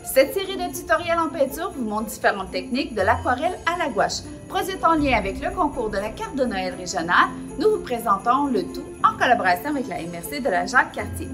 Cette série de tutoriels en peinture vous montre différentes techniques de l'aquarelle à la gouache. Produite en lien avec le concours de la carte de Noël régionale, nous vous présentons le tout en collaboration avec la MRC de la Jacques-Cartier.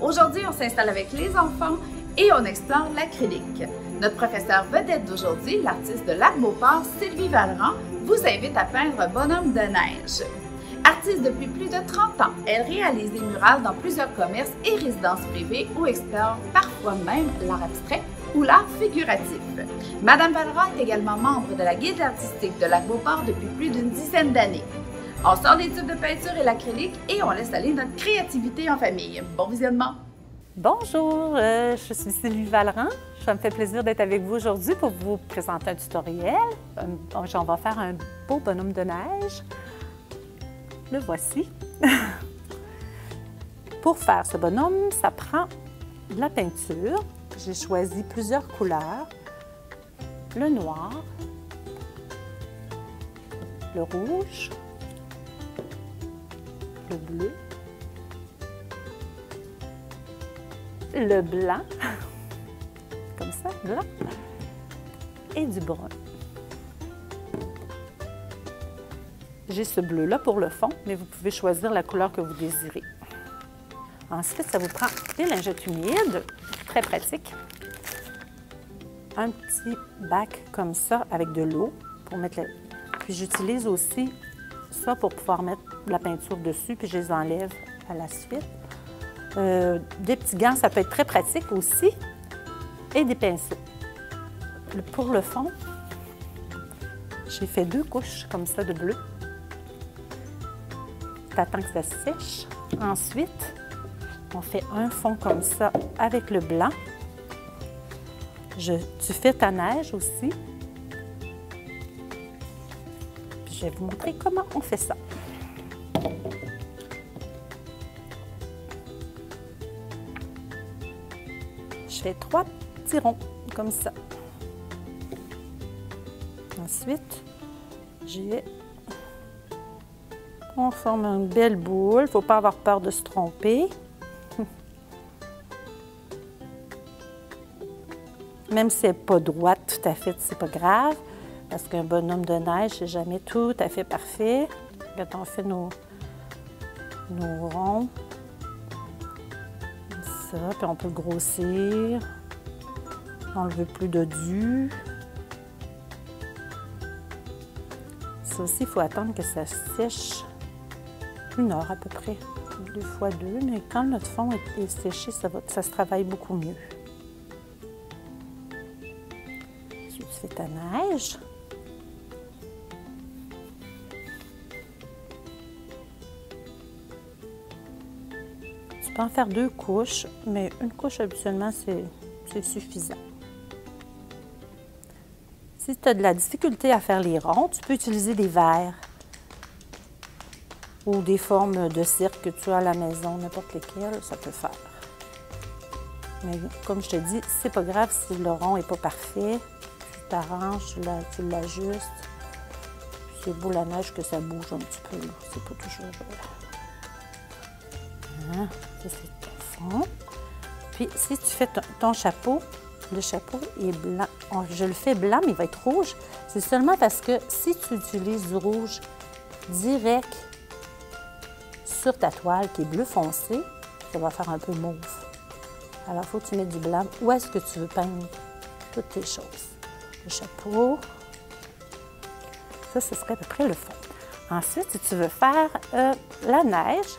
Aujourd'hui, on s'installe avec les enfants et on explore l'acrylique. Notre professeur vedette d'aujourd'hui, l'artiste de Lac-Beauport, Sylvie Vallerand, vous invite à peindre un bonhomme de neige. Artiste depuis plus de 30 ans, elle réalise des murales dans plusieurs commerces et résidences privées ou explore parfois même l'art abstrait ou l'art figuratif. Madame Vallerand est également membre de la Guilde artistique de Lac-Beauport depuis plus d'une dizaine d'années. On sort des tubes de peinture et l'acrylique et on laisse aller notre créativité en famille. Bon visionnement! Bonjour, je suis Sylvie Vallerand. Ça me fait plaisir d'être avec vous aujourd'hui pour vous présenter un tutoriel. On va faire un beau bonhomme de neige. Le voici. Pour faire ce bonhomme, ça prend de la peinture. J'ai choisi plusieurs couleurs. Le noir, le rouge, le bleu, le blanc, comme ça, blanc, et du brun. J'ai ce bleu-là pour le fond, mais vous pouvez choisir la couleur que vous désirez. Ensuite, ça vous prend des lingettes humides, très pratique. Un petit bac comme ça avec de l'eau pour mettre Puis j'utilise aussi ça pour pouvoir mettre de la peinture dessus, puis je les enlève à la suite. Des petits gants, ça peut être très pratique aussi. Et des pinceaux. Pour le fond, j'ai fait 2 couches comme ça de bleu. J'attends que ça sèche. Ensuite, on fait un fond comme ça avec le blanc. Tu fais ta neige aussi. Puis je vais vous montrer comment on fait ça. Je fais 3 petits ronds comme ça. Ensuite, on forme une belle boule. Il ne faut pas avoir peur de se tromper. Même si elle n'est pas droite tout à fait, c'est pas grave. Parce qu'un bonhomme de neige, c'est jamais tout à fait parfait. Quand on fait nos ronds, comme ça, puis on peut le grossir, enlever plus de dus. Ça aussi, il faut attendre que ça sèche 1 heure à peu près, 2 fois 2, mais quand notre fond est séché, ça se travaille beaucoup mieux. Ensuite, tu fais ta neige. Tu peux en faire 2 couches, mais une couche habituellement, c'est suffisant. Si tu as de la difficulté à faire les ronds, tu peux utiliser des verres ou des formes de cirque que tu as à la maison, n'importe lesquelles, ça peut faire. Mais comme je te dis, c'est pas grave si le rond n'est pas parfait. Tu t'arranges, tu l'ajustes. C'est beau la neige que ça bouge un petit peu. C'est pas toujours... Hein? Ça, c'est ton fond. Puis, si tu fais ton chapeau, le chapeau est blanc. Je le fais blanc, mais il va être rouge. C'est seulement parce que si tu utilises du rouge direct sur ta toile qui est bleu foncé, ça va faire un peu mauve. Alors, il faut que tu mettes du blanc. Où est-ce que tu veux peindre toutes tes choses? Le chapeau. Ça, ce serait à peu près le fond. Ensuite, si tu veux faire la neige,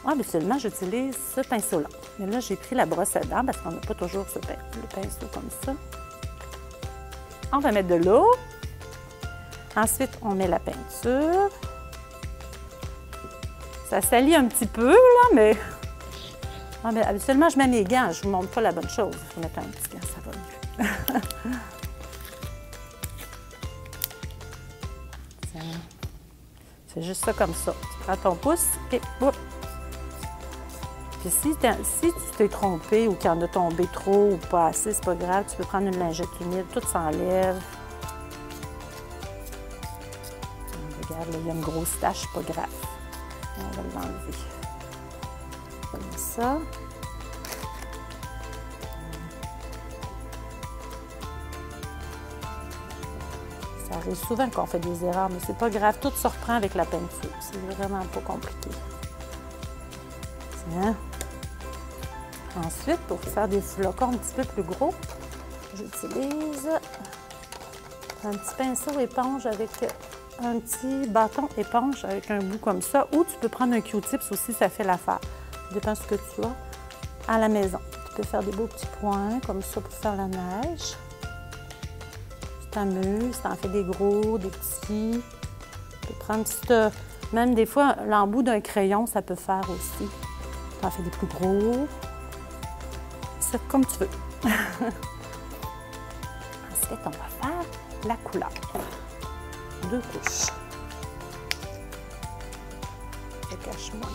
habituellement, j'utilise ce pinceau-là. Mais là, j'ai pris la brosse à dents parce qu'on n'a pas toujours le pinceau comme ça. On va mettre de l'eau. Ensuite, on met la peinture. Ça salit un petit peu, là, mais... Ah, mais habituellement, je mets mes gants. Je ne vous montre pas la bonne chose. Il faut mettre un petit gant, ça va mieux. C'est juste ça comme ça. Tu prends ton pouce et... Oups. Puis si tu t'es trompé ou qu'il y en a tombé trop ou pas assez, c'est pas grave. Tu peux prendre une lingette humide, tout s'enlève. Regarde, là, il y a une grosse tache, pas grave. On va l'enlever. Comme ça. Ça arrive souvent qu'on fait des erreurs, mais c'est pas grave. Tout se reprend avec la peinture. C'est vraiment pas compliqué. Tiens. Ensuite, pour faire des flocons un petit peu plus gros, j'utilise un petit pinceau éponge avec un petit bâton éponge avec un bout comme ça. Ou tu peux prendre un Q-tips aussi, ça fait l'affaire. Ça dépend ce que tu as à la maison. Tu peux faire des beaux petits points comme ça pour faire la neige. Tu t'amuses, tu en fais des gros, des petits. Tu peux prendre même des fois, l'embout d'un crayon, ça peut faire aussi. Tu en fais des plus gros. C'est comme tu veux. Ensuite, on va faire la couleur. 2 couches. Je cache moins.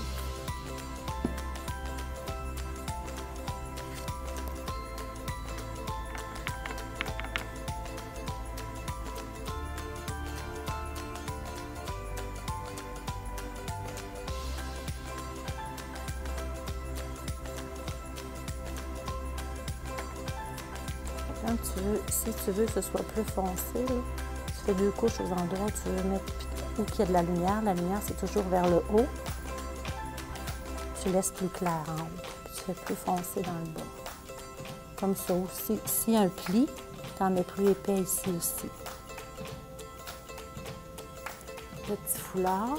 Quand si tu veux que ce soit plus foncé, là, tu fais 2 couches aux endroits où tu veux mettre où il y a de la lumière. La lumière, c'est toujours vers le haut. Tu laisses plus clair en haut. Puis tu fais plus foncé dans le bas. Comme ça aussi. S'il y a un pli, tu en mets plus épais ici aussi. Le petit foulard.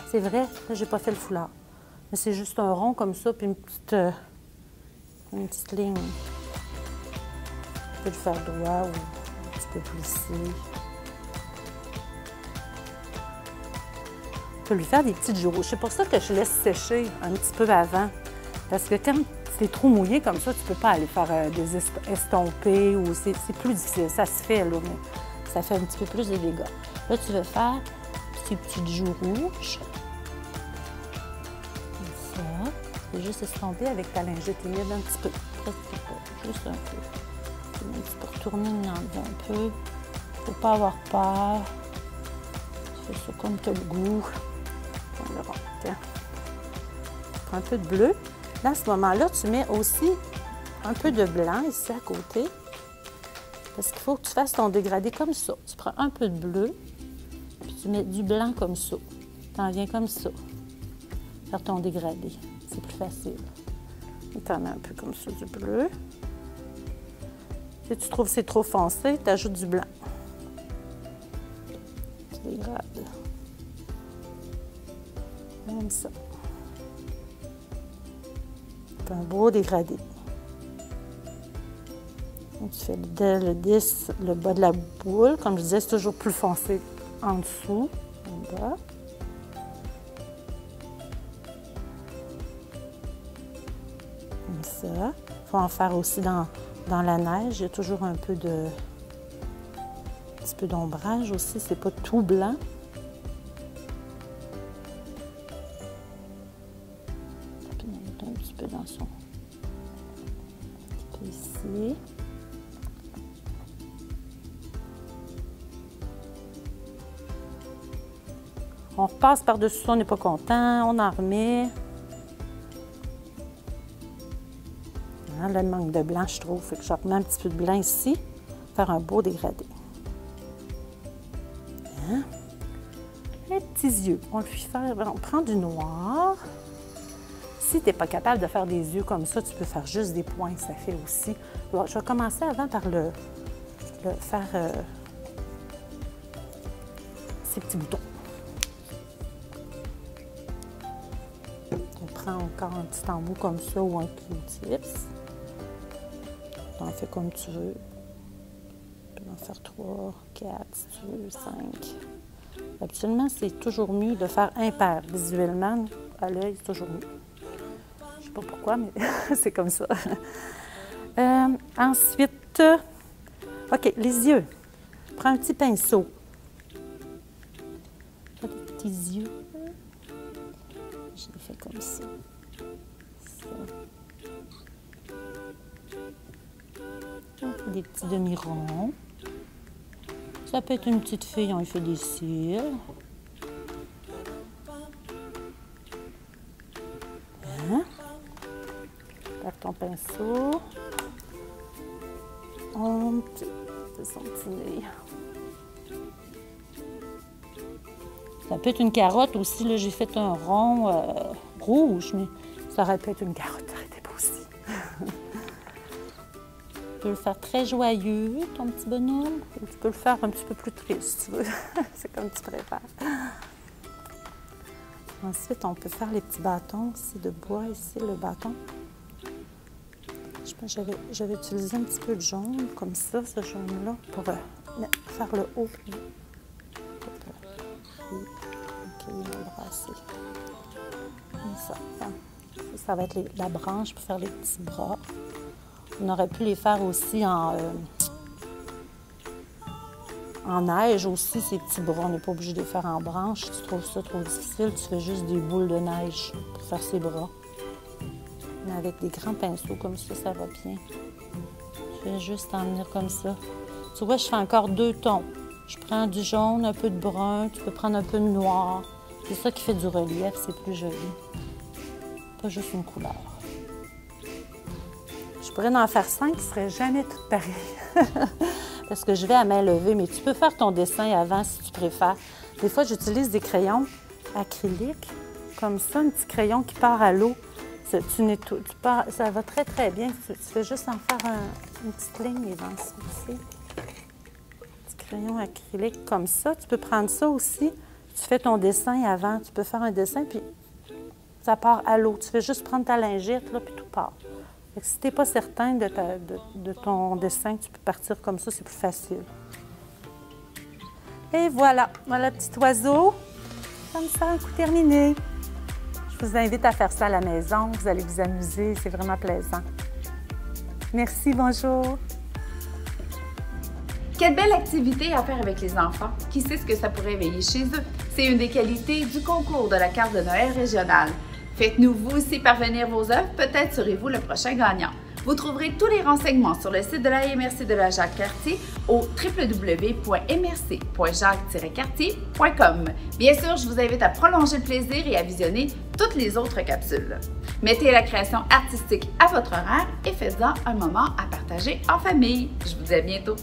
C'est vrai, là, j'ai pas fait le foulard. Mais c'est juste un rond comme ça, puis une petite ligne. Tu peux le faire droit ou un petit peu plus ici. Tu peux lui faire des petites joues rouges. C'est pour ça que je laisse sécher un petit peu avant. Parce que quand c'est trop mouillé comme ça, tu peux pas aller faire des estompés ou c'est plus difficile. Ça se fait, là, mais ça fait un petit peu plus de dégâts. Là, tu vas faire ces petites joues rouges. Comme ça. Tu peux juste estomper avec ta lingette humide un petit peu. Presque pas, juste un peu. Tu peux retourner l'enlever un peu. Faut pas avoir peur. Tu fais ça comme tu as le goût. On verra. Tiens. Tu prends un peu de bleu. Là, à ce moment-là, tu mets aussi un peu de blanc ici à côté. Parce qu'il faut que tu fasses ton dégradé comme ça. Tu prends un peu de bleu, puis tu mets du blanc comme ça. Tu en viens comme ça. Faire ton dégradé. C'est plus facile. Tu en mets un peu comme ça, du bleu. Si tu trouves que c'est trop foncé, tu ajoutes du blanc. Tu dégrades. Comme ça. C'est un beau dégradé. Donc, tu fais le bas de la boule. Comme je disais, c'est toujours plus foncé en dessous, en bas. Comme ça. Il faut en faire aussi dans la neige. Il y a toujours un petit peu d'ombrage aussi. C'est pas tout blanc. Un petit peu dans son... Puis ici. On repasse par-dessus ça, on n'est pas content, on en remet. Hein, là, il manque de blanc, je trouve. Fait que je remets un petit peu de blanc ici, faire un beau dégradé. Hein? Les petits yeux, on le fait faire, on prend du noir. Si tu n'es pas capable de faire des yeux comme ça, tu peux faire juste des points, ça fait aussi. Bon, je vais commencer avant par faire ces petits boutons. On prend encore un petit embout comme ça ou un Q-tips. Tu en fais comme tu veux. Tu peux en faire 3, 4, si tu veux, 5. Absolument, c'est toujours mieux de faire impair. Visuellement, à l'œil, c'est toujours mieux. Je ne sais pas pourquoi, mais c'est comme ça. Ensuite, OK, les yeux. Prends un petit pinceau. Des petits yeux. Je les fais comme ça. Des petits demi-ronds. Ça peut être une petite fille, on lui fait des cils. Hein? Avec ton pinceau. C'est son petit nez. Ça peut être une carotte aussi. Là, j'ai fait un rond rouge, mais ça aurait pu être une carotte. Ça aurait été beau aussi. Tu peux le faire très joyeux, ton petit bonhomme, ou tu peux le faire un petit peu plus triste, si tu veux. C'est comme tu préfères. Ensuite, on peut faire les petits bâtons aussi de bois, ici, le bâton. Je pense que j'avais utilisé un petit peu de jaune, comme ça, ce jaune-là, pour faire le haut. OK, le brasser. Comme ça. Ça va être la branche pour faire les petits bras. On aurait pu les faire aussi en neige aussi, ces petits bras. On n'est pas obligé de les faire en branche. Si tu trouves ça trop difficile, tu fais juste des boules de neige pour faire ces bras. Mais avec des grands pinceaux comme ça, ça va bien. Je vais juste en venir comme ça. Tu vois, je fais encore 2 tons. Je prends du jaune, un peu de brun, tu peux prendre un peu de noir. C'est ça qui fait du relief, c'est plus joli. Pas juste une couleur. Je pourrais en faire 5 qui ne seraient jamais toutes pareilles. Parce que je vais à main levée, mais tu peux faire ton dessin avant si tu préfères. Des fois, j'utilise des crayons acryliques, comme ça, un petit crayon qui part à l'eau. Ça va très, très bien. Tu fais juste en faire une petite ligne dans ici. Petit crayon acrylique comme ça. Tu peux prendre ça aussi. Tu fais ton dessin avant. Tu peux faire un dessin, puis ça part à l'eau. Tu fais juste prendre ta lingette, là, puis tout part. Fait que si tu n'es pas certain de ton dessin, tu peux partir comme ça, c'est plus facile. Et voilà, le petit oiseau. Comme ça, un coup terminé. Je vous invite à faire ça à la maison. Vous allez vous amuser, c'est vraiment plaisant. Merci, bonjour. Quelle belle activité à faire avec les enfants. Qui sait ce que ça pourrait éveiller chez eux? C'est une des qualités du concours de la carte de Noël régionale. Faites-nous vous aussi parvenir vos œuvres, peut-être serez-vous le prochain gagnant. Vous trouverez tous les renseignements sur le site de la MRC de la Jacques-Cartier au www.mrc.jacques-cartier.com. Bien sûr, je vous invite à prolonger le plaisir et à visionner toutes les autres capsules. Mettez la création artistique à votre horaire et faites-en un moment à partager en famille. Je vous dis à bientôt!